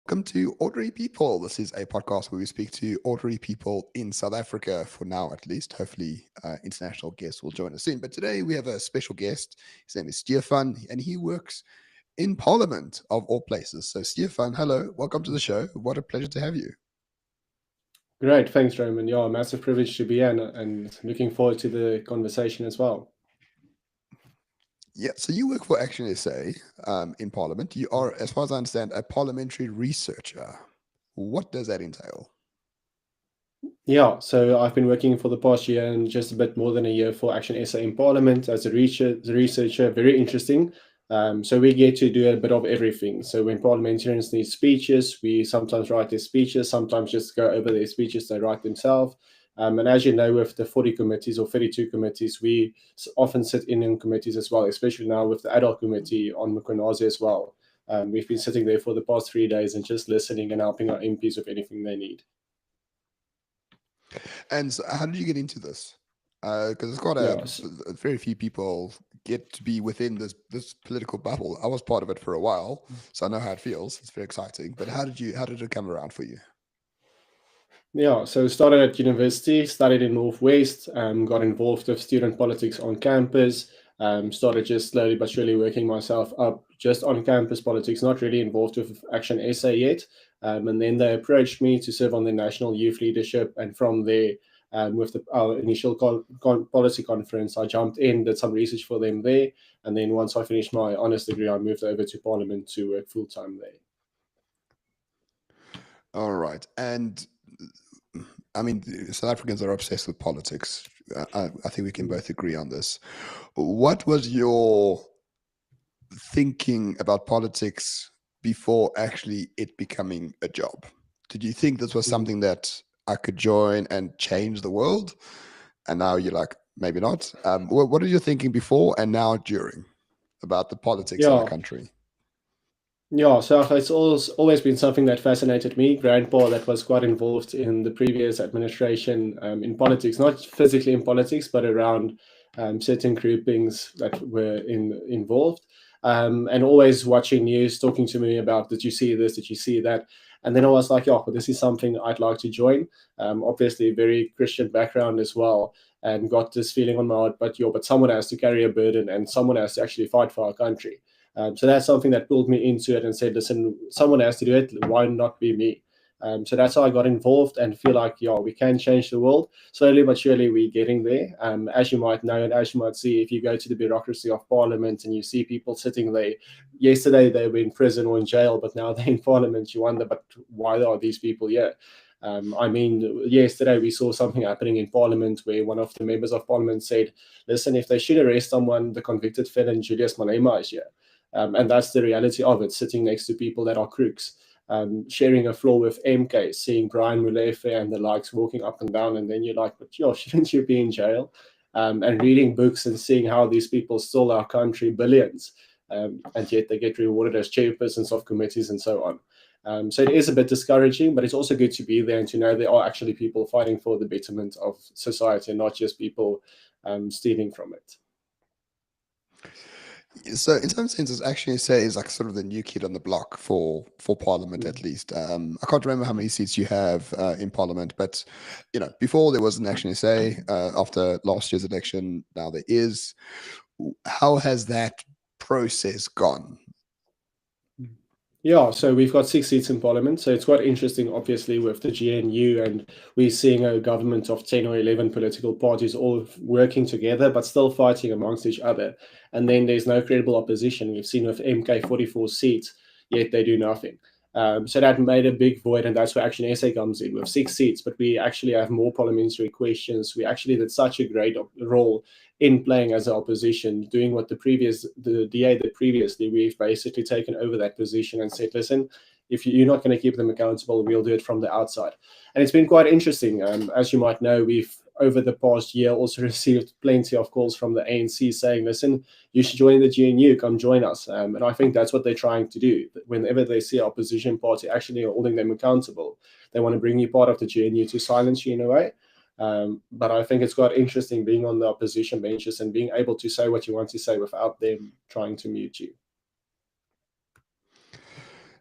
Welcome to Ordinary People. This is a podcast where we speak to ordinary people in South Africa, for now at least. Hopefully, international guests will join us soon. But today we have a special guest. His name is Stefan, and he works in Parliament, of all places. So, Stefan, hello. Welcome to the show. What a pleasure to have you. Great, thanks, Roman. Yeah, massive privilege to be here and looking forward to the conversation as well. Yeah, so you work for ActionSA in Parliament. You are, as far as I understand, a parliamentary researcher. What does that entail? Yeah, so I've been working for the past year and just a bit more than a year for ActionSA in Parliament as a researcher. Very interesting. So we get to do a bit of everything. So when parliamentarians need speeches, we sometimes write their speeches, sometimes just go over their speeches they write themselves. And as you know, with the 40 committees or 32 committees, we often sit in committees as well, especially now with the adult committee on Mkwanazi as well. We've been sitting there for the past 3 days and just listening and helping our MPs with anything they need. And so how did you get into this? Because it's quite Yeah, very few people get to be within this political bubble. I was part of it for a while, so I know how it feels. It's very exciting. But how did it come around for you? yeah. So started at university, studied in Northwest, got involved with student politics on campus. Started just slowly but surely working myself up just on campus politics, not really involved with ActionSA yet. And then they approached me to serve on the national youth leadership, and from there, with our initial policy conference, I jumped in, did some research for them there, and then once I finished my honours degree, I moved over to Parliament to work full time there. All right, and I mean, South Africans are obsessed with politics. I think we can both agree on this. What was your thinking about politics before actually it becoming a job? Did you think this was Mm. something that I could join and change the world? And now you're like, maybe not. What are you thinking before and now during about the politics in the Yeah, country? Yeah, so it's always been something that fascinated me. Grandpa that was quite involved in the previous administration in politics, not physically in politics, but around certain groupings that were involved. And always watching news, talking to me about, did you see this? Did you see that? And then I was like, yeah, well, this is something I'd like to join. Obviously, very Christian background as well, and got this feeling on my heart, but someone has to carry a burden and someone has to actually fight for our country. So that's something that pulled me into it and said, listen, someone has to do it. Why not be me? So that's how I got involved and feel like, yeah, we can change the world. Slowly but surely, we're getting there. As you might know, and as you might see, if you go to the bureaucracy of Parliament and you see people sitting there, yesterday they were in prison or in jail, but now they're in Parliament, you wonder, but why are these people here? I mean, yesterday we saw something happening in Parliament where one of the members of Parliament said, listen, if they should arrest someone, the convicted felon Julius Malema is here. And that's the reality of it, sitting next to people that are crooks, sharing a floor with MK, seeing Brian Mulefe and the likes walking up and down, and then you're like, but yo, shouldn't you be in jail? And reading books and seeing how these people stole our country billions, and yet they get rewarded as chairpersons of committees and so on. So it is a bit discouraging, but it's also good to be there and to know there are actually people fighting for the betterment of society and not just people stealing from it. So, in some senses, actually, say is like sort of the new kid on the block for Parliament, at Mm. least. I can't remember how many seats you have in Parliament, but before there was an Action SA. After last year's election, now there is. How has that process gone? Yeah, so we've got 6 seats in Parliament. So it's quite interesting, obviously, with the GNU, and we're seeing a government of 10 or 11 political parties all working together, but still fighting amongst each other. And then there's no credible opposition. We've seen with MK 44 seats, yet they do nothing. So that made a big void, and that's where Action SA comes in with 6 seats. But we actually have more parliamentary questions. We actually did such a great role in playing as an opposition, doing what the DA did previously. We've basically taken over that position and said, listen, if you're not going to keep them accountable, we'll do it from the outside. And it's been quite interesting. As you might know, we've over the past year also received plenty of calls from the ANC saying, listen, you should join the GNU, come join us. And I think that's what they're trying to do. Whenever they see opposition party actually holding them accountable, they want to bring you part of the GNU to silence you in a way. But I think it's quite interesting being on the opposition benches and being able to say what you want to say without them trying to mute you.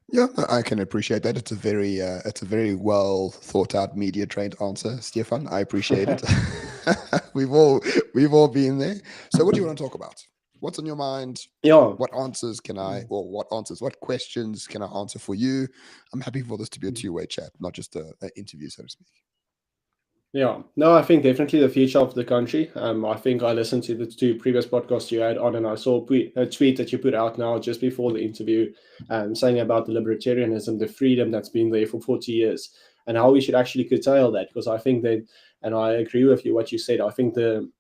Yeah, I can appreciate that. It's a very well thought out, media trained answer, Stefan. I appreciate it. we've all we've all been there. So, what do you want to talk about? What's on your mind? Yeah. What answers can what questions can I answer for you? I'm happy for this to be a two-way chat, not just an interview, so to speak. Yeah, no, I think definitely the future of the country. I think I listened to the two previous podcasts you had on, and I saw a tweet that you put out now just before the interview, saying about the libertarianism, the freedom that's been there for 40 years, and how we should actually curtail that. Because I think that, and I agree with you what you said. I think the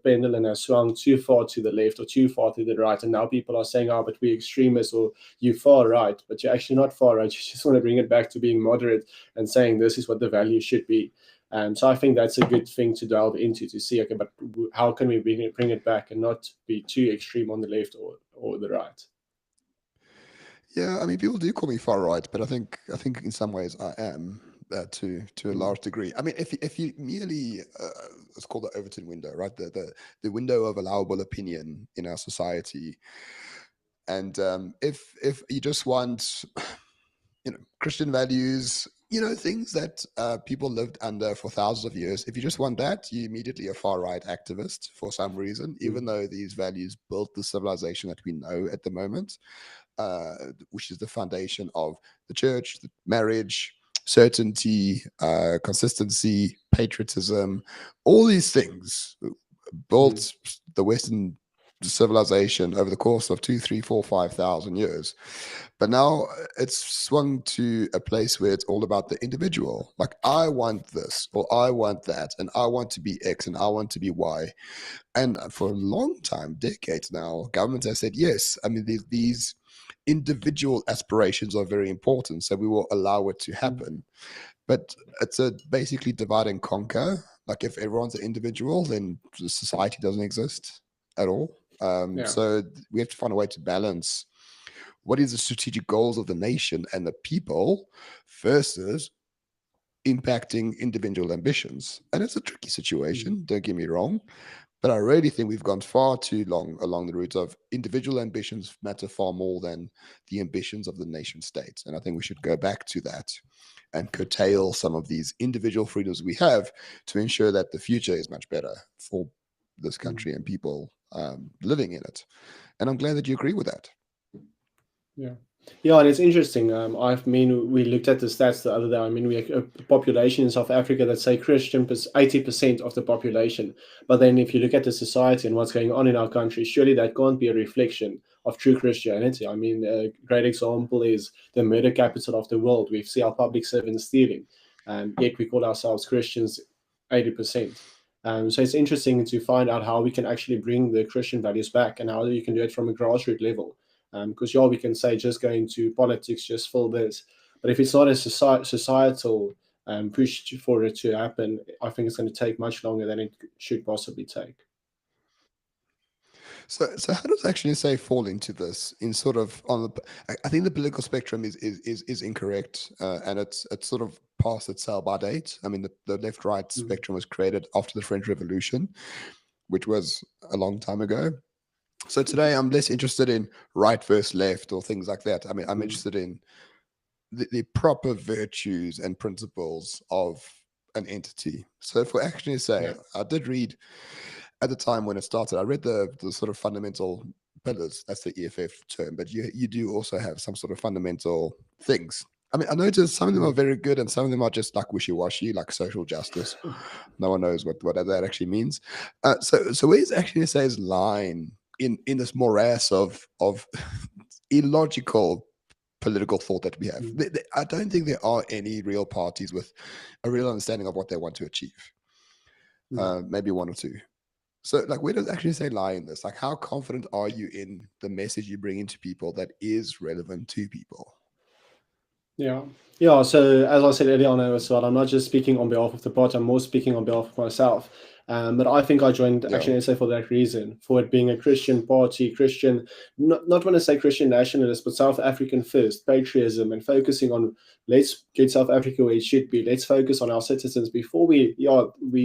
pendulum has swung too far to the left or too far to the right, and now people are saying, "Oh, but we're extremists," or "You far right," but you're actually not far right. You just want to bring it back to being moderate and saying this is what the value should be. So I think that's a good thing to delve into to see, okay, but how can we bring it back and not be too extreme on the left or the right? Yeah, I mean, people do call me far right, but I think in some ways I am to a Mm. large degree. I mean, if you merely it's called the Overton window, right? The window of allowable opinion in our society, and if you just want Christian values, things that people lived under for thousands of years. If you just want that, you immediately a far right activist for some reason, even Mm. though these values built the civilization that we know at the moment, which is the foundation of the church, the marriage, certainty, consistency, patriotism, all these things Mm. built the Western civilization over the course of 2, 3, 4, 5,000 years. But now it's swung to a place where it's all about the individual. Like, I want this or I want that, and I want to be X and I want to be Y. And for a long time, decades now, governments have said yes. I mean, these individual aspirations are very important, so we will allow it to Mm. happen. But it's a basically divide and conquer. Like, if everyone's an individual, then the society doesn't exist at all. Yeah. So we have to find a way to balance what is the strategic goals of the nation and the people versus impacting individual ambitions. And it's a tricky Mm. situation, don't get me wrong, but I really think we've gone far too long along the route of individual ambitions matter far more than the ambitions of the nation state. And I think we should go back to that and curtail some of these individual freedoms we have to ensure that the future is much better for this Mm. country and people living in it. And I'm glad that you agree with that. Yeah. Yeah, and it's interesting. We looked at the stats the other day. I mean, we have a population in South Africa that say Christian 80% of the population. But then if you look at the society and what's going on in our country, surely that can't be a reflection of true Christianity. I mean, a great example is the murder capital of the world. We see our public servants stealing, yet we call ourselves Christians 80%. So it's interesting to find out how we can actually bring the Christian values back and how you can do it from a grassroots level, because yeah, we can say just go into politics, just fill this, but if it's not a societal push for it to happen, I think it's going to take much longer than it should possibly take. So how does ActionSA fall into this? In sort of on the, I think the political spectrum is incorrect, and it's sort of past its sell by date. I mean, the left right Mm. spectrum was created after the French Revolution, which was a long time ago. So today I'm less interested in right versus left or things like that. I mean, I'm Mm. interested in the proper virtues and principles of an entity. So for ActionSA, Yeah. I did read at the time when it started, I read the sort of fundamental pillars. That's the EFF term, but you do also have some sort of fundamental things. I mean, I noticed some of them are Mm. very good, and some of them are just like wishy washy, like social justice. No one knows what that actually means. So where's actually says line in this morass of illogical political thought that we have? Mm. I don't think there are any real parties with a real understanding of what they want to achieve. Mm. Maybe one or two. So, like, where does actually say lie in this? Like, how confident are you in the message you bring into people that is relevant to people? Yeah. Yeah. So as I said earlier on as well, I'm not just speaking on behalf of the party, I'm more speaking on behalf of myself. But I think I joined Yeah. ActionSA for that reason, for it being a Christian party, Christian, not want to say Christian nationalist, but South African first, patriotism, and focusing on let's get South Africa where it should be. Let's focus on our citizens before we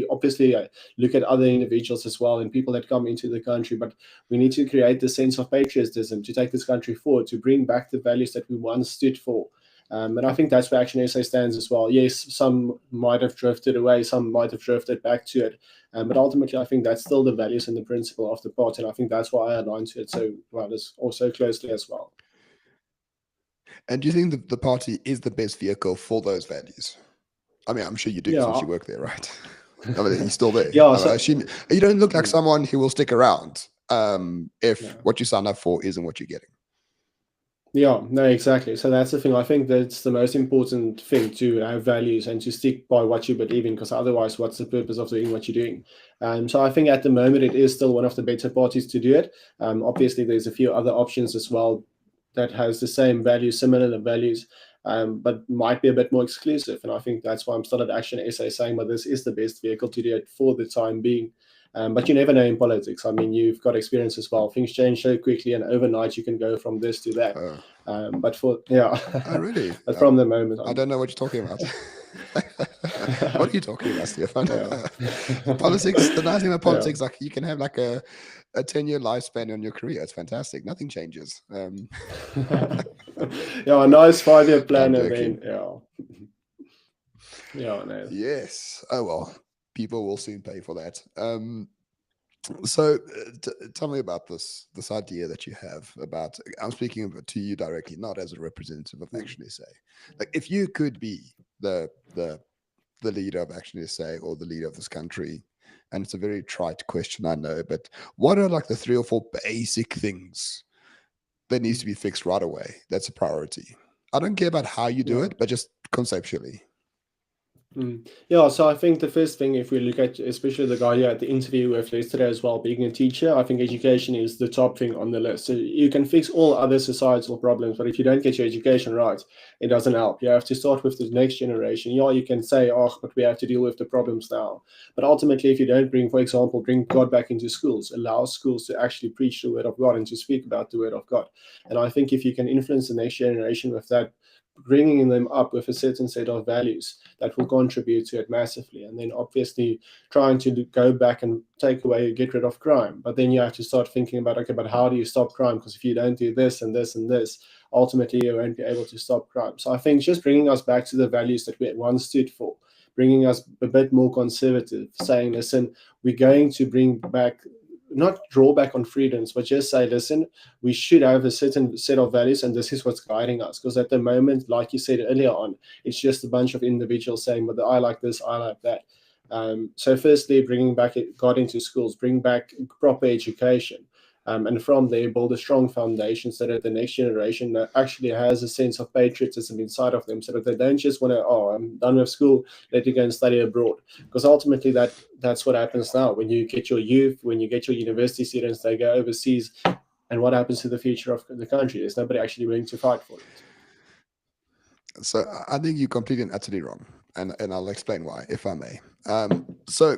obviously look at other individuals as well and people that come into the country. But we need to create the sense of patriotism to take this country forward, to bring back the values that we once stood for. And I think that's where ActionSA stands as well. Yes, some might have drifted away, some might have drifted back to it. But ultimately, I think that's still the values and the principle of the party. And I think that's why I align to it so well, as also closely as well. And do you think the party is the best vehicle for those values? I mean, I'm sure you do since you work there, right? I mean, he's still there. Yeah, I assume you don't look like someone who will stick around if what you sign up for isn't what you're getting. Yeah, no, exactly. So that's the thing. I think that's the most important thing, to have values and to stick by what you believe in, because otherwise, what's the purpose of doing what you're doing? So I think at the moment it is still one of the better parties to do it. Obviously, there's a few other options as well that has the same values, similar values, but might be a bit more exclusive. And I think that's why I'm still at ActionSA saying, but this is the best vehicle to do it for the time being. But you never know in politics. I mean, you've got experience as well. Things change so quickly, and overnight you can go from this to that. But for Oh, really? but from the moment on, I don't know what you're talking about. What are you talking about, Stefan? Politics. The nice thing about politics, like you can have like a 10-year lifespan on your career. It's fantastic. Nothing changes. A nice 5-year plan, and joking. then no. Yes. Oh well, people will soon pay for that. So tell me about this idea that you have about, I'm speaking to you directly, not as a representative of ActionSA. Like, if you could be the leader of ActionSA or the leader of this country, and it's a very trite question, I know, but what are like the 3 or 4 basic things that needs to be fixed right away? That's a priority. I don't care about how you do it, but just conceptually. Yeah, so I think the first thing, if we look at especially the guy you had the interview with yesterday as well, being a teacher, I think education is the top thing on the list. So you can fix all other societal problems, but if you don't get your education right, it doesn't help. You have to start with the next generation. Yeah, you can say, oh, but we have to deal with the problems now. But ultimately, if you don't for example, bring God back into schools, allow schools to actually preach the word of God and to speak about the word of God. And I think if you can influence the next generation with that, bringing them up with a certain set of values, that will contribute to it massively. And then obviously trying to go back and take away, get rid of crime. But then you have to start thinking about, okay, but how do you stop crime? Because if you don't do this and this and this, ultimately you won't be able to stop crime. So I think just bringing us back to the values that we once stood for, bringing us a bit more conservative, saying, listen, we're going to bring back, not draw back on freedoms, but just say, listen, we should have a certain set of values, and this is what's guiding us. Because at the moment, like you said earlier on, it's just a bunch of individuals saying, but I like this, I like that. So firstly, bringing back God into schools, bring back proper education. And from there, build a strong foundation so that the next generation actually has a sense of patriotism inside of them, so that they don't just want to, oh, I'm done with school, let me go and study abroad. Because ultimately, that's what happens now. When you get your youth, when you get your university students, they go overseas. And what happens to the future of the country? There's nobody actually willing to fight for it. So I think you're completely and utterly wrong. And I'll explain why, if I may. So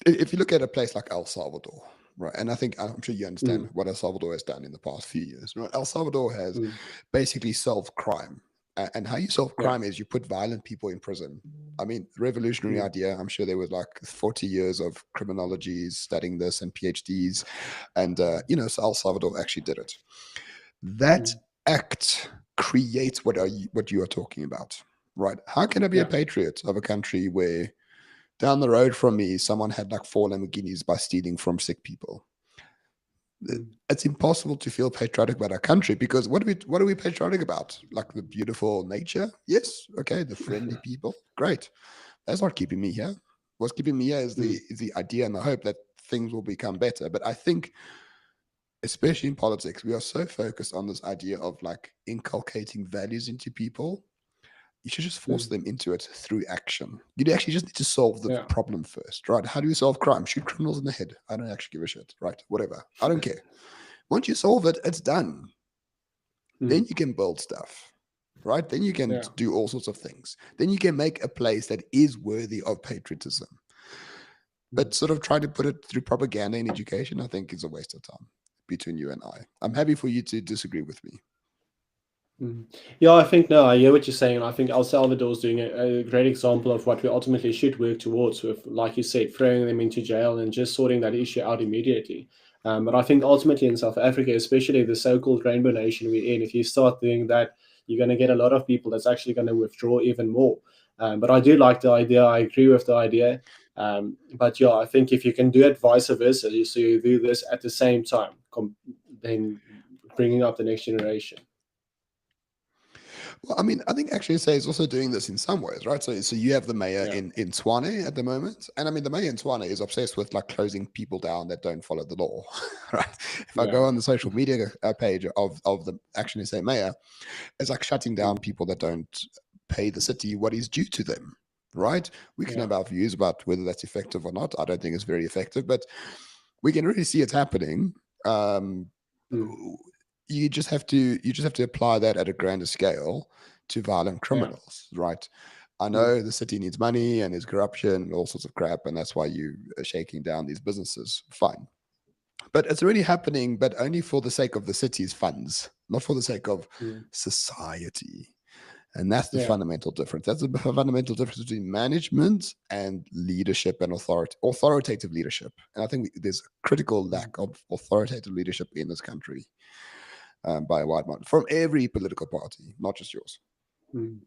if you look at a place like El Salvador, right, and I'm sure you understand what El Salvador has done in the past few years, right? El Salvador has basically solved crime. And how you solve crime is you put violent people in prison. I mean, revolutionary idea. I'm sure there was like 40 years of criminologies studying this and PhDs. And, so El Salvador actually did it. That act creates what you are talking about, right? How can I be a patriot of a country where down the road from me, someone had like 4 Lamborghinis by stealing from sick people? It's impossible to feel patriotic about our country, because what are we patriotic about? Like the beautiful nature? Yes. Okay. The friendly people? Great. That's not keeping me here. What's keeping me here is the idea and the hope that things will become better. But I think, especially in politics, we are so focused on this idea of like inculcating values into people. You should just force them into it through action. You actually just need to solve the problem first, right? How do you solve crime? Shoot criminals in the head. I don't actually give a shit, right? Whatever. I don't care. Once you solve it, it's done. Then you can build stuff, right? Then you can do all sorts of things. Then you can make a place that is worthy of patriotism. But sort of trying to put it through propaganda in education, I think, is a waste of time between you and I. I'm happy for you to disagree with me. Yeah, I think no, I hear what you're saying, and I think El Salvador's doing a great example of what we ultimately should work towards, with, like you said, throwing them into jail and just sorting that issue out immediately. But I think ultimately in South Africa, especially the so-called rainbow nation we're in, if you start doing that, you're going to get a lot of people that's actually going to withdraw even more. But I do like the idea. I agree with the idea. But yeah, I think if you can do it vice versa, so you do this at the same time, then bringing up the next generation. Well, I mean, I think ActionSA is also doing this in some ways, right? So you have the mayor Yeah. in Tshwane at the moment. And I mean, the mayor in Tshwane is obsessed with like closing people down that don't follow the law, right? If I go Yeah. on the social media page of the ActionSA mayor, it's like shutting down people that don't pay the city what is due to them, right? We can Yeah. have our views about whether that's effective or not. I don't think it's very effective, but we can really see it's happening. Um, Mm. you just have to apply that at a grander scale to violent Yeah. criminals, right? I Mm. know the city needs money and there's corruption and all sorts of crap, and that's why you are shaking down these businesses. Fine. But it's already happening, but only for the sake of the city's funds, not for the sake of Mm. society. And that's the Yeah. fundamental difference. That's the fundamental difference between management and leadership and authoritative leadership. And I think there's a critical Mm. lack of authoritative leadership in this country, by a wide margin from every political party, not just yours. Mm.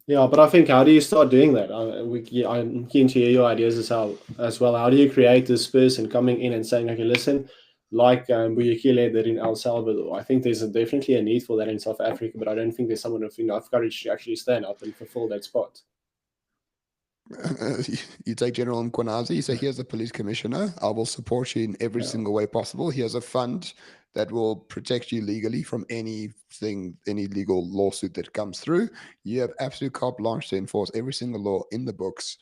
Yeah, but I think how do you start doing that? I'm keen to hear your ideas as well. How do you create this person coming in and saying, okay, listen, like Buyukile did in El Salvador? I think there's definitely a need for that in South Africa, but I don't think there's someone with enough courage to actually stand up and fulfill that spot. You take General Nkwanazi, you say, here's a police commissioner. I will support you in every Yeah. single way possible. Here's a fund that will protect you legally from anything, any legal lawsuit that comes through. You have absolute carte blanche to enforce every single law in the books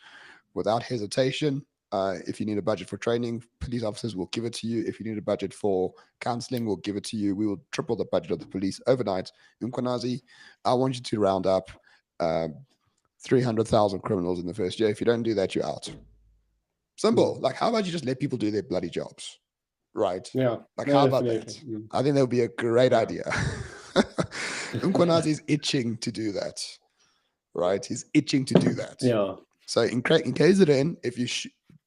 without hesitation. If you need a budget for training, police officers will give it to you. If you need a budget for counseling, we'll give it to you. We will triple the budget of the police overnight. Nkwanazi, I want you to round up um, 300,000 criminals in the first year. If you don't do that, you're out. Simple. Mm. Like, how about you just let people do their bloody jobs? Right? Yeah. Like, No, how about definitely. that? Mm. I think that would be a great Yeah. idea. Nkwanas is itching to do that, right? He's itching to do that. Yeah. So in KZN, if you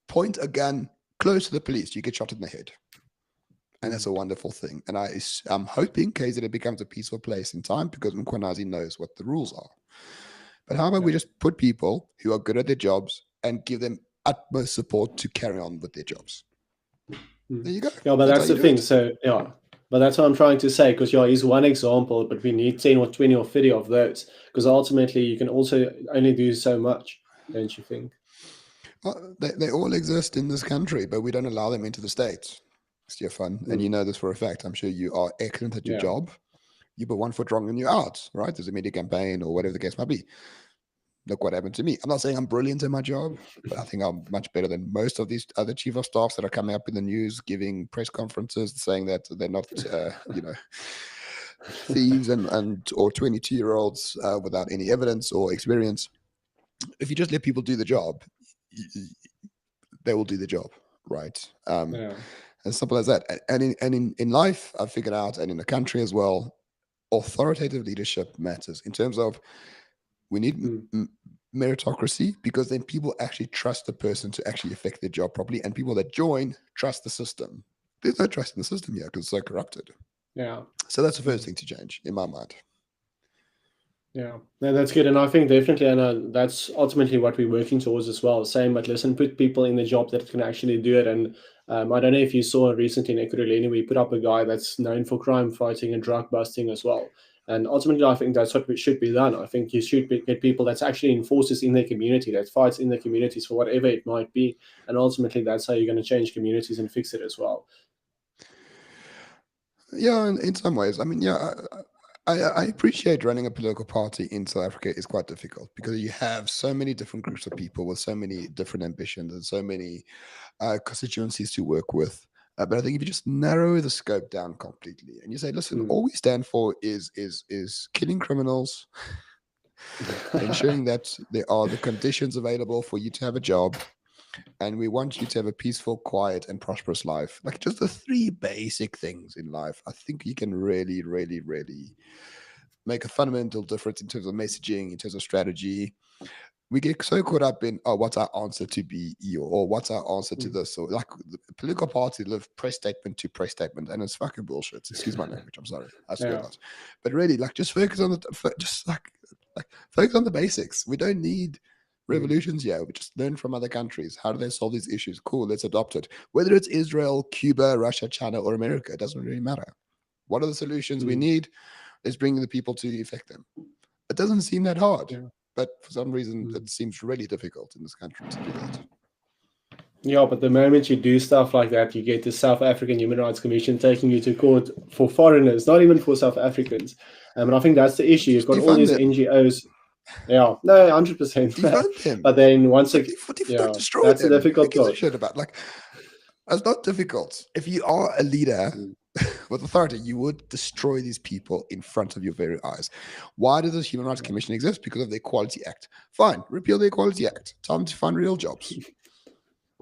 point a gun close to the police, you get shot in the head. And that's Mm. a wonderful thing. And I'm hoping KZN becomes a peaceful place in time because Mkwanazi knows what the rules are. But how about Yeah. we just put people who are good at their jobs and give them utmost support to carry on with their jobs? Mm. There you go. Yeah, but That's how that's you the do thing. it. So yeah, but that's what I'm trying to say. Because yeah, he's one example, but we need 10 or 20 or 30 of those. Because ultimately, you can also only do so much, don't you think? Well, they all exist in this country, but we don't allow them into the States. Stefan, and you Mm. know this for a fact. I'm sure you are excellent at your Yeah. job. You put one foot wrong and you're out, right? There's a media campaign or whatever the case might be. Look what happened to me. I'm not saying I'm brilliant in my job, but I think I'm much better than most of these other chief of staffs that are coming up in the news, giving press conferences saying that they're not, thieves and or 22-year-olds without any evidence or experience. If you just let people do the job, they will do the job, right? Yeah. As simple as that. And in life, I've figured out, and in the country as well, authoritative leadership matters in terms of we need Mm. meritocracy because then people actually trust the person to actually affect their job properly, and people that join trust the system. There's no trust in the system yet because it's so corrupted. Yeah. So that's the first Mm. thing to change in my mind. Yeah, no, that's good, and I think definitely, and that's ultimately what we're working towards as well. Same, but listen, put people in the job that can actually do it. And I don't know if you saw recently in Ekurhuleni, we put up a guy that's known for crime fighting and drug busting as well. And ultimately, I think that's what should be done. I think you should get people that's actually enforcers in their community, that fights in their communities for whatever it might be. And ultimately, that's how you're going to change communities and fix it as well. Yeah, in some ways. I mean, yeah, I appreciate running a political party in South Africa is quite difficult because you have so many different groups of people with so many different ambitions and so many constituencies to work with. But I think if you just narrow the scope down completely and you say, listen, Mm. all we stand for is killing criminals, ensuring that there are the conditions available for you to have a job, and we want you to have a peaceful, quiet, and prosperous life. Like just the three basic things in life, I think you can really, really, really make a fundamental difference in terms of messaging, in terms of strategy. We get so caught up in, oh, what's our answer to BE, or what's our answer to this, or like the political parties live press statement to press statement, and it's fucking bullshit. Excuse my language. I'm sorry. I swear Yeah. that. But really, like, just focus on just like focus on the basics. We don't need revolutions here. We just learn from other countries. How do they solve these issues? Cool, let's adopt it. Whether it's Israel, Cuba, Russia, China, or America, it doesn't really matter. What are the solutions we need? Is bringing the people to effect them. It doesn't seem that hard, Yeah. but for some reason, it seems really difficult in this country to do that. Yeah, but the moment you do stuff like that, you get the South African Human Rights Commission taking you to court for foreigners, not even for South Africans. And I think that's the issue. You've Just got all defund these them. NGOs. Yeah, no, 100%. Defund them. But then once Like, again, don't yeah, destroy that's a them. Who difficult gives a part. shit about? Like, it's not difficult. If you are a leader with authority, you would destroy these people in front of your very eyes. Why does this Human Rights Commission exist? Because of the Equality Act. Fine, repeal the Equality Act. Time to find real jobs.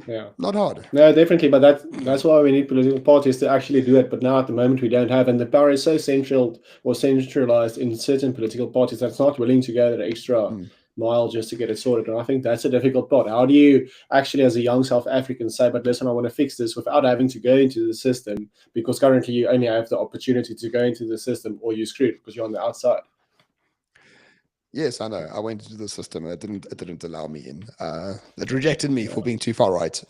Yeah. Not hard. No, definitely, but that's why we need political parties to actually do it. But now at the moment we don't have, and the power is so central or centralized in certain political parties that's not willing to go that extra mile just to get it sorted. And I think that's a difficult part. How do you actually, as a young South African, say, "But listen, I want to fix this," without having to go into the system? Because currently you only have the opportunity to go into the system, or you're screwed because you're on the outside. Yes, I know. I went into the system and it didn't allow me in. It rejected me for being too far right.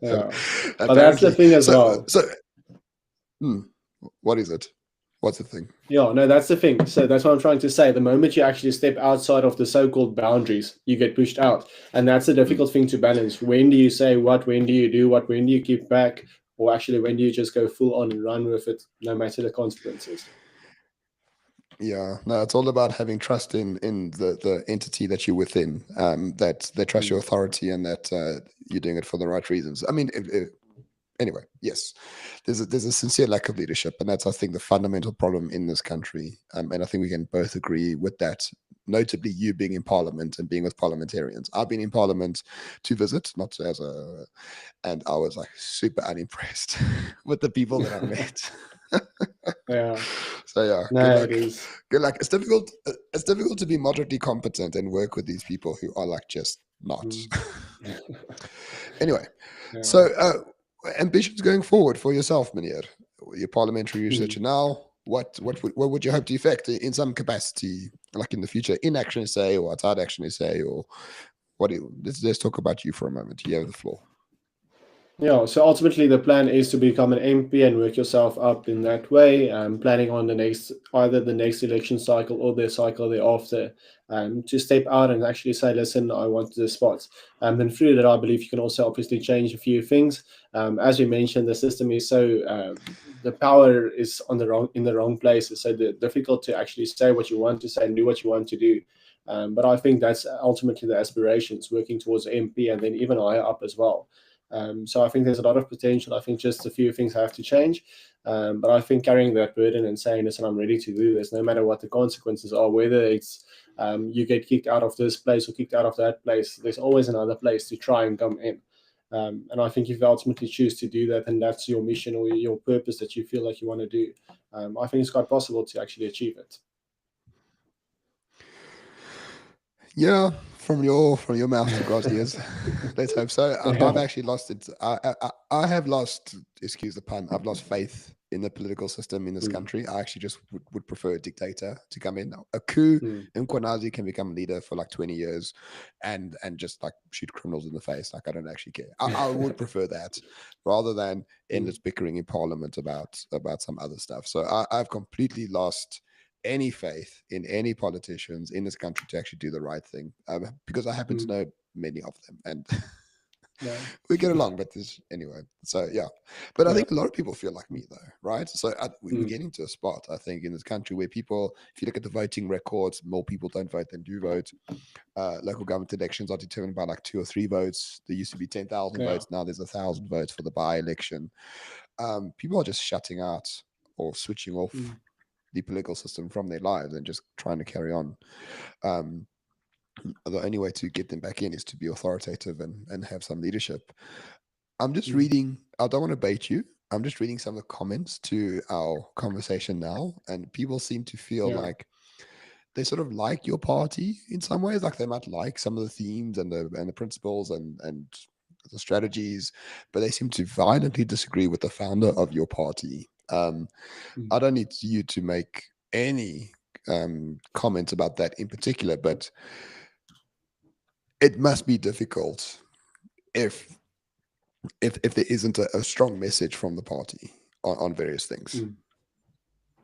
Yeah, but that's the Apparently. thing as well. What is it? What's the thing? Yeah, no, that's the thing. So that's what I'm trying to say. The moment you actually step outside of the so-called boundaries, you get pushed out. And that's a difficult thing to balance. When do you say what? When do you do what? When do you keep back? Or actually, when do you just go full on and run with it, no matter the consequences? Yeah, no, it's all about having trust in the entity that you're within, that they trust your authority and that you're doing it for the right reasons. I mean, anyway, yes, there's a sincere lack of leadership, and that's, I think, the fundamental problem in this country. And I think we can both agree with that. Notably, you being in Parliament and being with parliamentarians. I've been in Parliament to visit, not as a, and I was like super unimpressed with the people that I met. Yeah, So yeah, good no, it luck. is. Good luck. It's difficult. It's difficult to be moderately competent and work with these people who are like just not. Mm. Anyway, Yeah. so ambitions going forward for yourself, Meneer. You're parliamentary researcher Mm. now. What would you hope to effect in some capacity, like in the future, in ActionSA or outside ActionSA, or what? Let's talk about you for a moment. You have the floor. Yeah, so ultimately the plan is to become an MP and work yourself up in that way. Planning on either the next election cycle or the cycle thereafter, to step out and actually say, listen, I want this spot. And through that, I believe you can also obviously change a few things. As we mentioned, the system is so the power is in the wrong places, so difficult to actually say what you want to say and do what you want to do. But I think that's ultimately the aspirations, working towards MP and then even higher up as well. So I think there's a lot of potential. I think just a few things have to change. But I think carrying that burden and saying, listen, I'm ready to do this, no matter what the consequences are, whether it's you get kicked out of this place or kicked out of that place, there's always another place to try and come in. And I think if you ultimately choose to do that, and that's your mission or your purpose that you feel like you want to do, I think it's quite possible to actually achieve it. Yeah, from your mouth to God's ears. Let's hope so. I've Yeah. actually lost it. I have lost, excuse the pun, I've lost faith in the political system in this Mm, country. I actually just would prefer a dictator to come in. A coup mm, in Kwanazi can become leader for like 20 years and just like shoot criminals in the face. Like, I don't actually care. I would prefer that rather than mm, endless bickering in parliament about some other stuff. So I've completely lost any faith in any politicians in this country to actually do the right thing, because I happen to mm. know many of them, and Yeah. we get along. But this anyway. So yeah, but I Yeah. think a lot of people feel like me though, right? So we're Mm, getting to a spot, I think, in this country where people, if you look at the voting records, more people don't vote than do vote. Local government elections are determined by like 2 or 3 votes. There used to be 10,000 yeah. votes. Now there's 1,000 votes for the by-election. People are just shutting out or switching off Mm, the political system from their lives and just trying to carry on. Um, the only way to get them back in is to be authoritative and have some leadership. I'm just Mm. reading, I don't want to bait you. I'm just reading some of the comments to our conversation now, and people seem to feel Yeah. like they sort of like your party in some ways. Like they might like some of the themes and the principles and the strategies, but they seem to violently disagree with the founder of your party. Mm. I don't need you to make any comments about that in particular, but it must be difficult if if there isn't a strong message from the party on various things. Mm.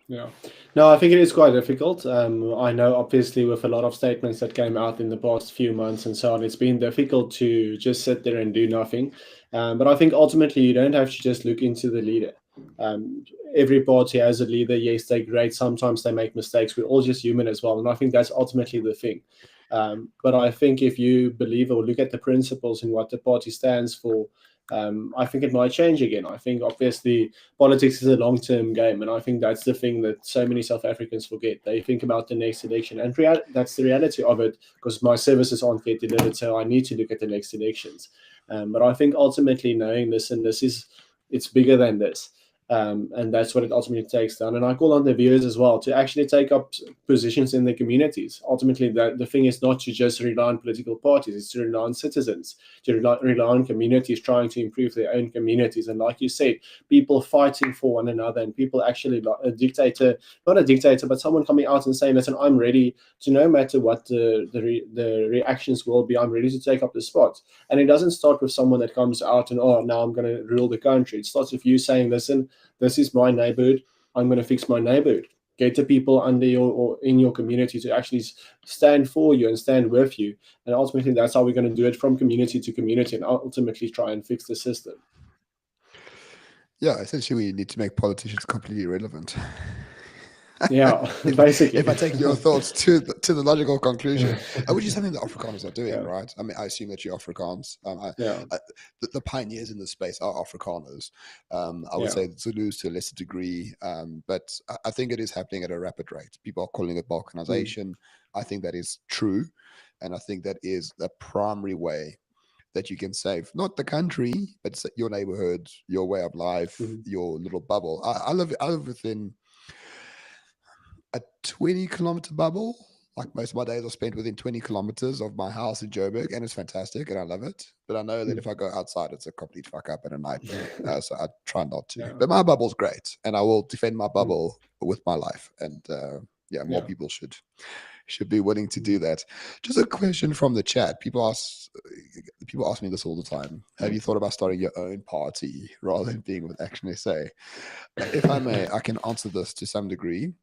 Yeah. No, I think it is quite difficult. I know, obviously, with a lot of statements that came out in the past few months and so on, it's been difficult to just sit there and do nothing. But I think ultimately you don't have to just look into the leader. Um, every party has a leader. Yes, they're great. Sometimes they make mistakes. We're all just human as well. And I think that's ultimately the thing. But I think if you believe or look at the principles and what the party stands for, I think it might change again. I think obviously politics is a long-term game, and I think that's the thing that so many South Africans forget. They think about the next election, and that's the reality of it, because my services aren't yet delivered, so I need to look at the next elections. But I think ultimately knowing this, and this is, it's bigger than this. And that's what it ultimately takes down. And I call on the viewers as well to actually take up positions in the communities. Ultimately, the thing is not to just rely on political parties, it's to rely on citizens, to rely on communities trying to improve their own communities. And like you said, people fighting for one another, and people actually, like a dictator, not a dictator, but someone coming out and saying, listen, I'm ready to, no matter what the reactions will be, I'm ready to take up the spot. And it doesn't start with someone that comes out and, oh, now I'm going to rule the country. It starts with you saying, listen, this is my neighborhood, I'm going to fix my neighborhood. Get the people under your or in your community to actually stand for you and stand with you. And ultimately, that's how we're going to do it, from community to community, and ultimately try and fix the system. Yeah, essentially, we need to make politicians completely irrelevant. Yeah, If basically. I take your thoughts to the logical conclusion, which is something that Afrikaners are doing, Yeah, right? I mean, I assume that you're Afrikaans. yeah, The pioneers in this space are Afrikaners. I would yeah. say Zulus to a lesser degree, but I think it is happening at a rapid rate. People are calling it Mm, balkanization. I think that is true, and I think that is the primary way that you can save not the country, but your neighborhood, your way of life, mm, your little bubble. I live within a 20-kilometer bubble. Like most of my days are spent within 20 kilometers of my house in Joburg, and it's fantastic, and I love it. But I know that mm. if I go outside, it's a complete fuck up and a nightmare. So I try not to. Yeah, But my bubble's great, and I will defend my mm, bubble with my life. And yeah, more yeah. people should be willing to do Mm, that. Just a question from the chat. People ask me this all the time. Have you thought about starting your own party rather than being with ActionSA? If I may, I can answer this to some degree.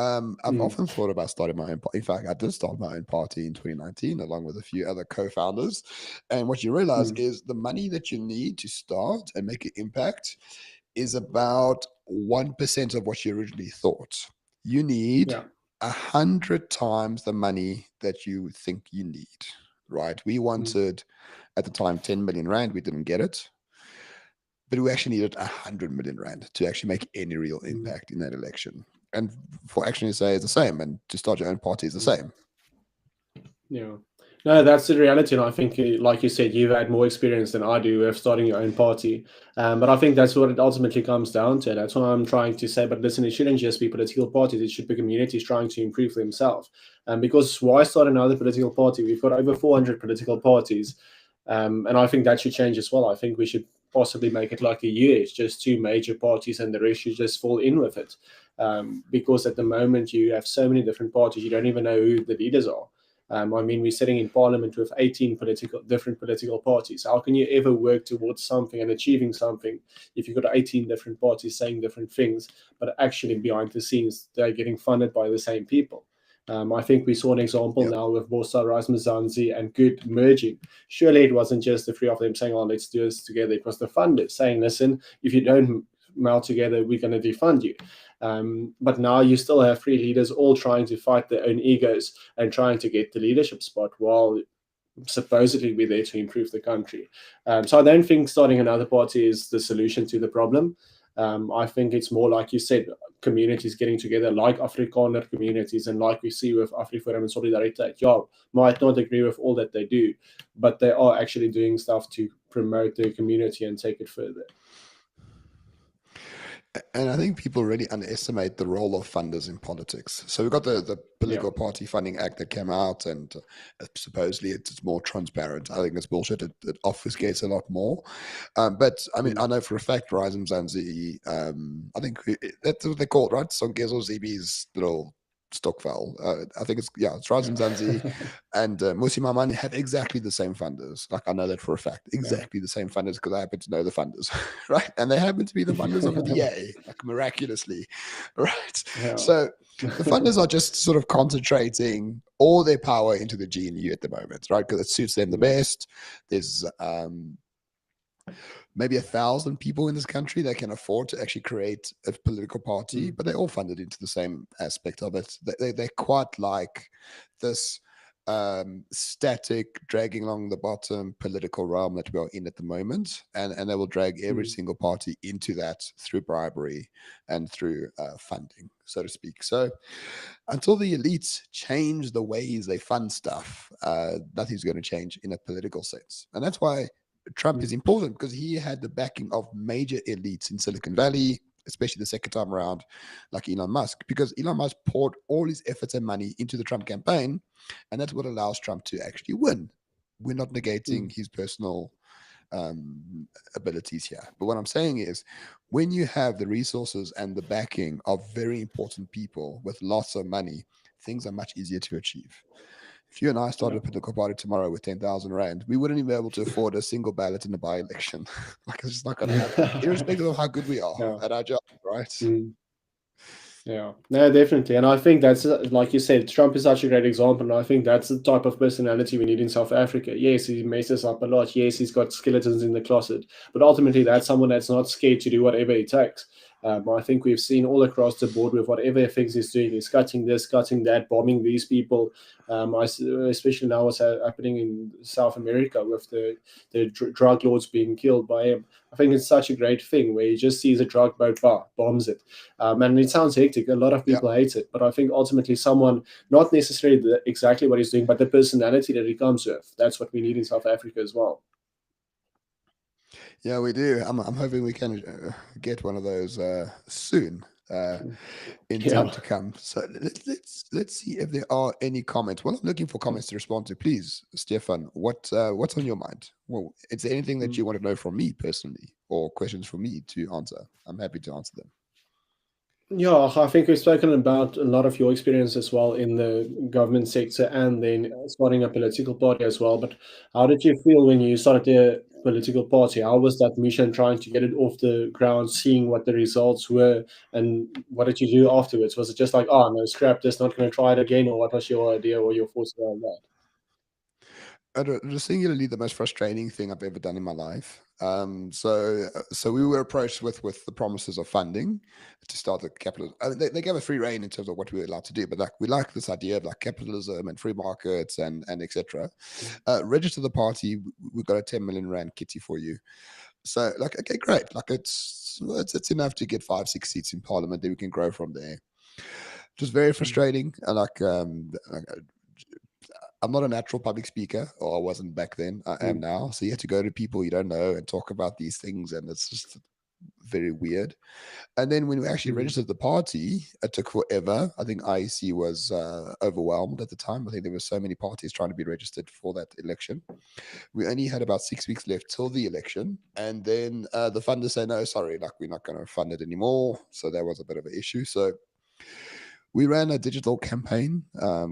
I've mm, often thought about starting my own. In fact, I did start my own party in 2019, along with a few other co-founders. And what you realize mm. is the money that you need to start and make an impact is about 1% of what you originally thought. You need Yeah. 100 times the money that you think you need. Right? We Mm, wanted at the time 10 million rand. We didn't get it, but we actually needed 100 million rand to actually make any real mm, impact in that election. And for Action SA is the same, and to start your own party is the mm. same. Yeah. No, that's the reality. And I think, like you said, you've had more experience than I do with starting your own party. But I think that's what it ultimately comes down to. That's what I'm trying to say. But listen, it shouldn't just be political parties, it should be communities trying to improve themselves. Because why start another political party? We've got over 400 political parties. And I think that should change as well. I think we should possibly make it like a year. It's just two major parties, and the rest should just fall in with it. Because at the moment, you have so many different parties, you don't even know who the leaders are. I mean, we're sitting in parliament with 18 different political parties. How can you ever work towards something and achieving something if you've got 18 different parties saying different things, but actually behind the scenes, they're getting funded by the same people? I think we saw an example Yeah. now with Bosa Razmazanzi and Good merging. Surely it wasn't just the three of them saying, oh, let's do this together. It was the funders saying, listen, if you don't meld together, we're going to defund you. But now you still have three leaders all trying to fight their own egos and trying to get the leadership spot while supposedly we're there to improve the country. So I don't think starting another party is the solution to the problem. I think it's more like you said, communities getting together, like Afrikaner communities, and like we see with AfriForum and Solidariteit. Yeah, might not agree with all that they do, but they are actually doing stuff to promote their community and take it further. And I think people really underestimate the role of funders in politics. So we've got the Yeah. Political Party Funding Act that came out, and supposedly it's more transparent. I think it's bullshit. It obfuscates a lot more. But I mean, I know for a fact Rise Mzansi, I think that's what they call it, right? Songezo Zibi's little Stockval. I think it's Rise Mzansi and Musi Mamani have exactly the same funders. Like I know that for a fact, exactly the same funders because I happen to know the funders, right? And they happen to be the funders of the DA, like miraculously, right? Yeah. So the funders are just sort of concentrating all their power into the GNU at the moment, right? Because it suits them the best. There's maybe 1,000 people in this country that can afford to actually create a political party, but they're all funded into the same aspect of it. They're quite like this static, dragging along the bottom political realm that we are in at the moment, and they will drag every single party into that through bribery and through funding, so to speak. So until the elites change the ways they fund stuff, nothing's going to change in a political sense. And that's why Trump is important, because he had the backing of major elites in Silicon Valley, especially the second time around, like Elon Musk, because Elon Musk poured all his efforts and money into the Trump campaign, and that's what allows Trump to actually win. We're not negating his personal abilities here. But what I'm saying is, when you have the resources and the backing of very important people with lots of money, things are much easier to achieve. If you and I started a political party tomorrow with 10,000 Rand, we wouldn't even be able to afford a single ballot in the by-election. Like, it's just not going to happen, irrespective of how good we are at our job, right? Yeah, no, definitely. And I think that's, like you said, Trump is such a great example. And I think that's the type of personality we need in South Africa. Yes, he messes up a lot. Yes, he's got skeletons in the closet. But ultimately, that's someone that's not scared to do whatever it takes. I think we've seen all across the board with whatever things he's doing. He's cutting this, cutting that, bombing these people. Especially now what's happening in South America with the drug lords being killed by him. I think it's such a great thing where he just sees a drug boat, bombs it. And it sounds hectic. A lot of people hate it. But I think ultimately someone, not necessarily exactly what he's doing, but the personality that he comes with, that's what we need in South Africa as well. Yeah, we do. I'm hoping we can get one of those soon in time to come. So let's see if there are any comments. Well, I'm looking for comments to respond to. Please, Stefan, what's on your mind? Well, is there anything that you want to know from me personally, or questions for me to answer? I'm happy to answer them. Yeah, I think we've spoken about a lot of your experience as well in the government sector and then starting a political party as well. But how did you feel when you started the political party? How was that mission trying to get it off the ground, seeing what the results were, and what did you do afterwards? Was it just like, oh, no, scrap this, not going to try it again? Or what was your idea or your thoughts around that? Just singularly the most frustrating thing I've ever done in my life. So we were approached with the promises of funding to start the capital. They gave us free reign in terms of what we were allowed to do, but like we like this idea of like capitalism and free markets and etc. Register the party. We've got a 10 million Rand kitty for you. So like, okay, great. Like it's enough to get 5-6 seats in parliament. Then we can grow from there. Just very frustrating. And like I'm not a natural public speaker, or I wasn't back then. I am now. So you have to go to people you don't know and talk about these things, and it's just very weird. And then when we actually registered the party, it took forever. I think IEC was overwhelmed at the time. I think there were so many parties trying to be registered for that election. We only had about 6 weeks left till the election, and then the funders say, no, sorry, like we're not going to fund it anymore. So that was a bit of an issue. So we ran a digital campaign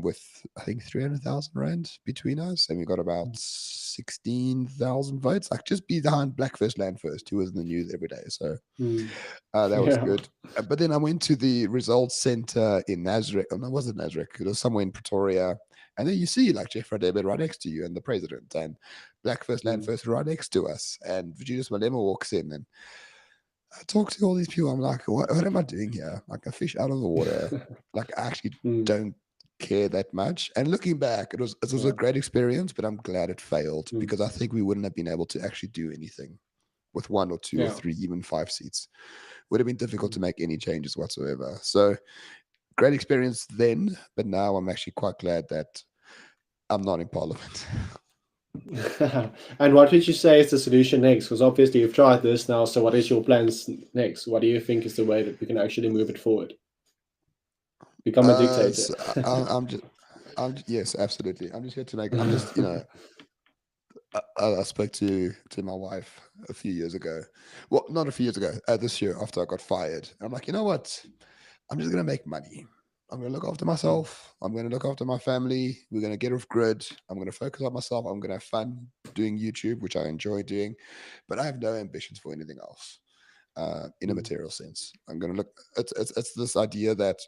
with, I think, 300,000 Rand between us, and we got about 16,000 votes, like just behind Black First Land First, who was in the news every day. So that was good. But then I went to the results center in Nazareth. Oh, no, it wasn't Nazareth. It was somewhere in Pretoria. And then you see like Jeff Radebe right next to you, and the president, and Black First Land First right next to us. And Judas Malema walks in, and I talk to all these people. I'm like, what am I doing here? Like a fish out of the water. Like I actually don't care that much. And looking back, it was a great experience, but I'm glad it failed because I think we wouldn't have been able to actually do anything with 1 or 2 or Yeah. 3, even 5 seats. Would have been difficult to make any changes whatsoever. So great experience then, but now I'm actually quite glad that I'm not in Parliament. And what would you say is the solution next? Because obviously you've tried this now, so what is your plans next? What do you think is the way that we can actually move it forward? Become a dictator. So yes, absolutely. I'm just here to make. I'm just I spoke to my wife a few years ago. Well, not a few years ago. This year after I got fired, I'm like, you know what? I'm just gonna make money. I'm gonna look after myself. I'm gonna look after my family. We're gonna get off grid. I'm gonna focus on myself. I'm gonna have fun doing YouTube, which I enjoy doing, but I have no ambitions for anything else in a material sense. I'm gonna look. It's this idea that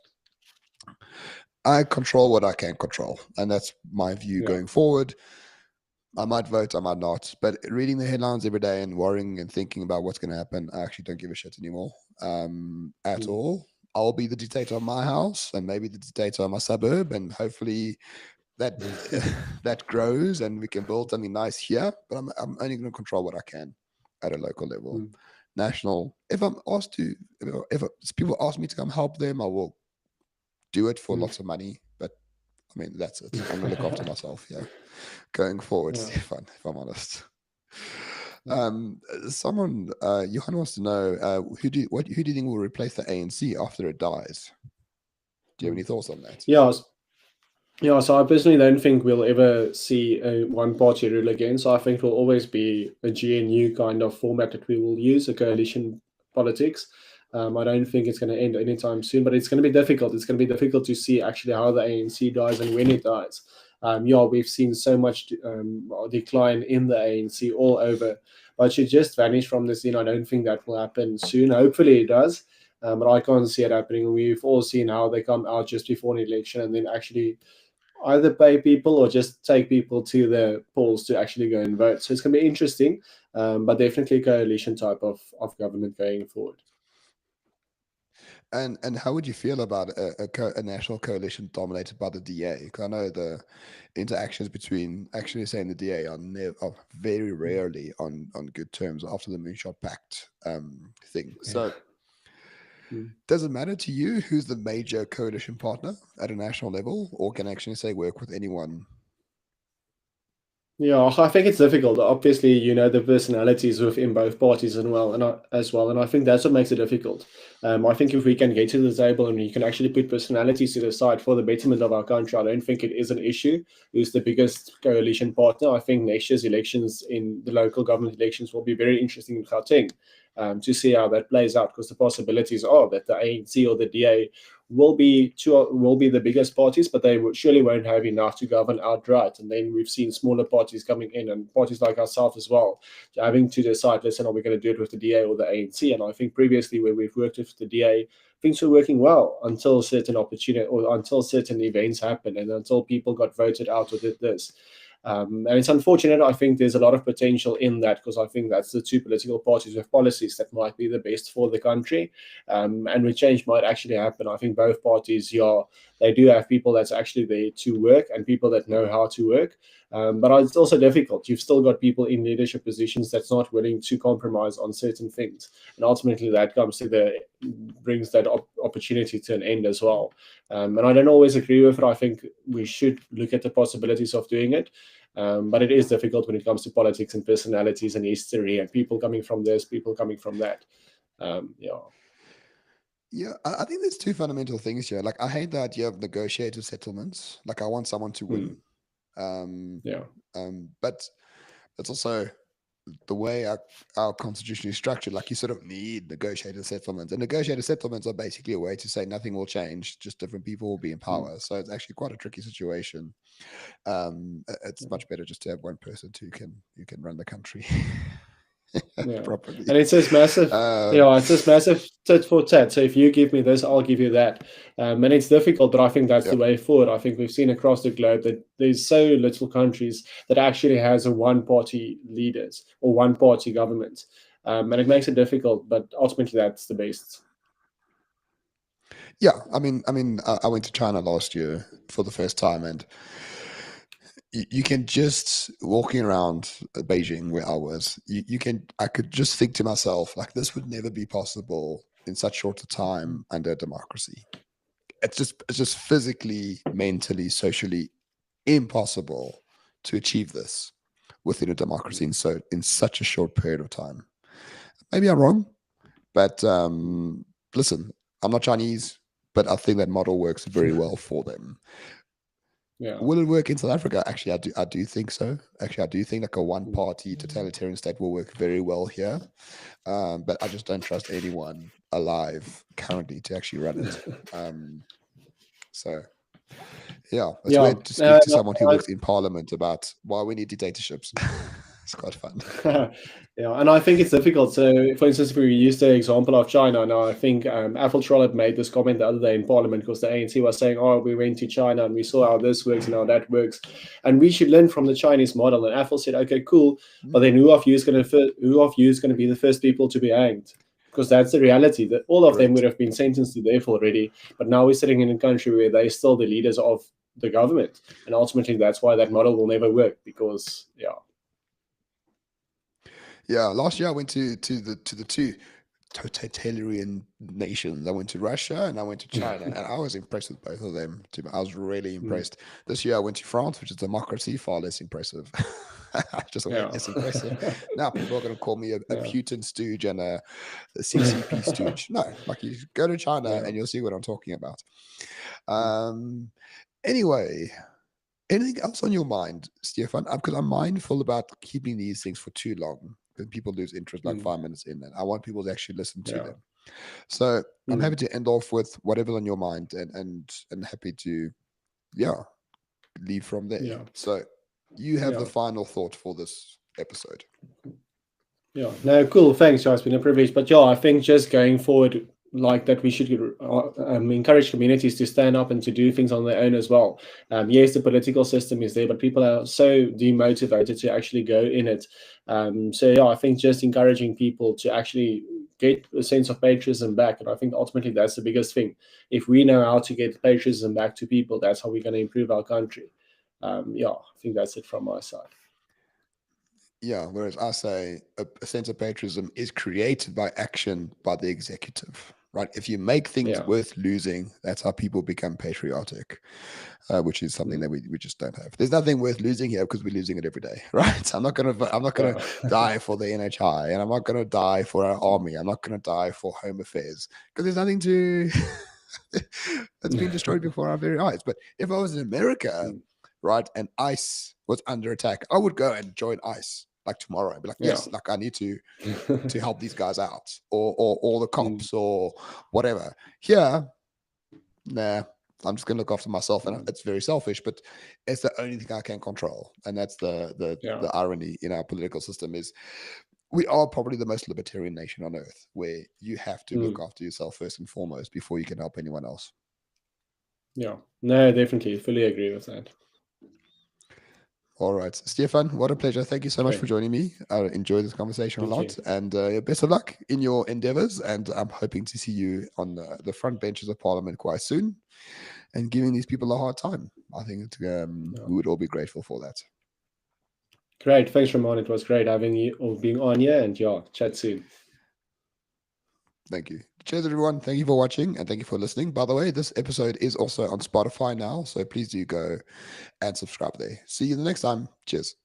I control what I can control, and that's my view Yeah. going forward. I might vote, I might not, but reading the headlines every day and worrying and thinking about what's going to happen, I actually don't give a shit anymore at all. I'll be the dictator of my house and maybe the dictator of my suburb, and hopefully that that grows and we can build something nice here. But I'm only going to control what I can at a local level. National, if I'm asked to, if people ask me to come help them, I will do it for lots of money. But I mean, that's it. I'm going to look after myself. Yeah, going forward, Yeah. Stefan. If I'm honest. Yeah. Someone, Johan wants to know who do you think will replace the ANC after it dies? Do you have any thoughts on that? Yeah. Yeah, so I personally don't think we'll ever see a one-party rule again. So I think it will always be a GNU kind of format that we will use, a coalition politics. I don't think it's going to end anytime soon, but it's going to be difficult. It's going to be difficult to see actually how the ANC dies and when it dies. Yeah, we've seen so much decline in the ANC all over, but should just vanish from the scene. I don't think that will happen soon. Hopefully it does, but I can't see it happening. We've all seen how they come out just before an election and then actually either pay people or just take people to the polls to actually go and vote. So it's going to be interesting, but definitely coalition type of government going forward. And how would you feel about a national coalition dominated by the DA? Because I know the interactions between ActionSA and the DA are very rarely on good terms after the Moonshot Pact thing. So does it matter to you who's the major coalition partner at a national level, or can ActionSA work with anyone? Yeah, I think it's difficult. Obviously, you know the personalities within both parties as well, and I think that's what makes it difficult. I think if we can get to the table and we can actually put personalities to the side for the betterment of our country, I don't think it is an issue. Who's the biggest coalition partner? I think next year's elections in the local government elections will be very interesting in Gauteng to see how that plays out, because the possibilities are that the ANC or the DA will be the biggest parties, but they surely won't have enough to govern outright. And then we've seen smaller parties coming in, and parties like ourselves as well, having to decide, listen, are we going to do it with the DA or the ANC? And I think previously where we've worked with the DA, things were working well until certain opportunity or until certain events happened, and until people got voted out or did this. And it's unfortunate. I think there's a lot of potential in that, because I think that's the two political parties with policies that might be the best for the country. And when change might actually happen, I think both parties, yeah, they do have people that's actually there to work and people that know how to work. But it's also difficult. You've still got people in leadership positions that's not willing to compromise on certain things, and ultimately that brings that opportunity to an end as well. And I don't always agree with it. I think we should look at the possibilities of doing it. But it is difficult when it comes to politics and personalities and history and people coming from this, people coming from that. Yeah. Yeah, I think there's two fundamental things here. Like, I hate the idea of negotiated settlements. Like, I want someone to win. Yeah. But it's also the way our constitution is structured. Like, you sort of need negotiated settlements, and negotiated settlements are basically a way to say nothing will change, just different people will be in power. So it's actually quite a tricky situation. It's much better just to have one person who can run the country Yeah, properly. and it's this massive, it's this massive tit for tat. So if you give me this, I'll give you that, and it's difficult. But I think that's Yeah. the way forward. I think we've seen across the globe that there's so little countries that actually has a one-party leaders or one-party government, and it makes it difficult. But ultimately, that's the best. Yeah, I mean, I went to China last year for the first time, and You can just walking around Beijing where I was, I could just think to myself, like, this would never be possible in such short a time under democracy. It's just physically, mentally, socially impossible to achieve this within a democracy in such a short period of time. Maybe I'm wrong, but listen, I'm not Chinese, but I think that model works very well for them. Yeah. Will it work in South Africa? Actually, I do think so. Actually, I do think like a one-party totalitarian state will work very well here. But I just don't trust anyone alive currently to actually run it. So yeah, it's Yeah. weird to speak to someone who works in Parliament about why we need dictatorships. It's quite fun. Yeah, and I think it's difficult. So, for instance, if we use the example of China, now I think Athol Trollip made this comment the other day in Parliament because the ANC was saying, "Oh, we went to China and we saw how this works and how that works, and we should learn from the Chinese model." And Athol said, "Okay, cool, but then who of you is going to be the first people to be hanged?" Because that's the reality that all of them Correct. would have been sentenced to death already, but now we're sitting in a country where they're still the leaders of the government, and ultimately that's why that model will never work because Yeah, last year I went to the two totalitarian nations. I went to Russia and I went to China, and I was impressed with both of them. I was really impressed. This year I went to France, which is democracy, far less impressive. Just way yeah, less impressive. Now people are going to call me a yeah. Putin stooge and a CCP stooge. No, like you go to China Yeah. and you'll see what I'm talking about. Um, anyway, anything else on your mind, Stefan? Because I'm mindful about keeping these things for too long. Because people lose interest like Mm. 5 minutes in, and I want people to actually listen to Yeah. them. So I'm happy Mm. to end off with whatever's on your mind, and happy to leave from there. Yeah. So you have the Yeah. final thought for this episode. Yeah. No, cool. Thanks, Joe. It's been a privilege. But yeah, I think just going forward, like that, we should encourage communities to stand up and to do things on their own as well. Yes, the political system is there, but people are so demotivated to actually go in it. So yeah, I think just encouraging people to actually get a sense of patriotism back, and I think ultimately that's the biggest thing. If we know how to get patriotism back to people, that's how we're going to improve our country. Yeah, I think that's it from my side. Yeah, whereas I say a sense of patriotism is created by action by the executive, right? If you make things Yeah. worth losing, that's how people become patriotic, which is something that Mm. we just don't have. There's nothing worth losing here because we're losing it every day, right? I'm not gonna Yeah. die for the NHI, and I'm not gonna die for our army. I'm not gonna die for Home Affairs because there's nothing to that's been destroyed before our very eyes. But if I was in America, Mm. right, and ICE was under attack, I would go and join ICE like tomorrow and be like, Yeah. yes, like I need to help these guys out, or the Mm. cops or whatever. Here, nah, I'm just gonna look after myself, and Mm. it's very selfish, but it's the only thing I can control, and that's Yeah. the irony in our political system is we are probably the most libertarian nation on earth, where you have to look Mm. after yourself first and foremost before you can help anyone else. Yeah. No, definitely. Fully agree with that. All right, Stefan, what a pleasure. Thank you so much Great. for joining me. I enjoyed this conversation a Me lot, too. and best of luck in your endeavors. And I'm hoping to see you on the front benches of Parliament quite soon and giving these people a hard time. I think Yeah. we would all be grateful for that. Great. Thanks, Ramon. It was great having you or being on here, and yeah, chat soon. Thank you. Cheers, everyone. Thank you for watching and thank you for listening. By the way, this episode is also on Spotify now, so please do go and subscribe there. See you the next time. Cheers.